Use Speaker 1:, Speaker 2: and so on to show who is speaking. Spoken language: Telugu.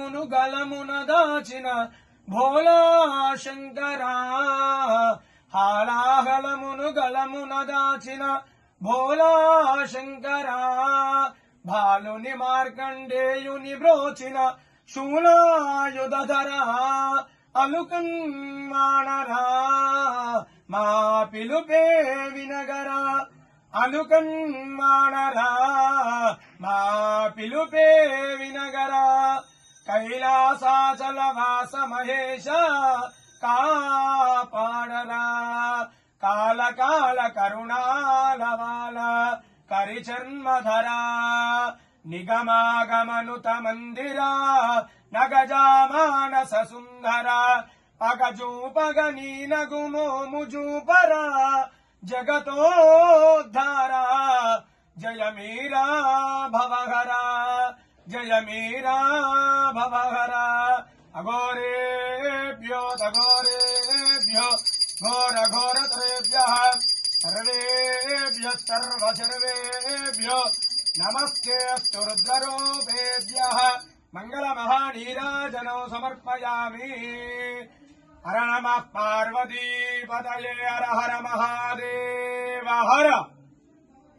Speaker 1: హాలాహలమును గలమున దాచిన భోలా శంకరా హాలాహలమును గలమున దాచిన భోలా శంకరా భాలుని మార్కండేయుని బ్రోచిన శూలాయుధరా అలుకన్మానరా మా పిలుపే వినగరా అలుకన్మానరా మా పిలుపే వినగరా కైలాసాచల వాస మహేశ కాపాడరా కాల కాల కరుణాలవాల కరిచర్మధరా నిగమాగమనుత మందిరా నగజామానస సుందర పగజూపగ నీ నగుమోము జూపరా జగతోద్ధారా జయ మీరా భవహరా జయ మీరా భవహరా అఘోరేభ్యో తఘోరేభ్యో ఘోర ఘోరతరేభ్యః సర్వేభ్యః సర్వసర్వేభ్యో నమస్తేస్తు రుద్రరూపేభ్యః మంగళమహానీరాజనో సమర్పయామి. హర నమః పార్వతీపతయే హర హర మహాదేవ హర.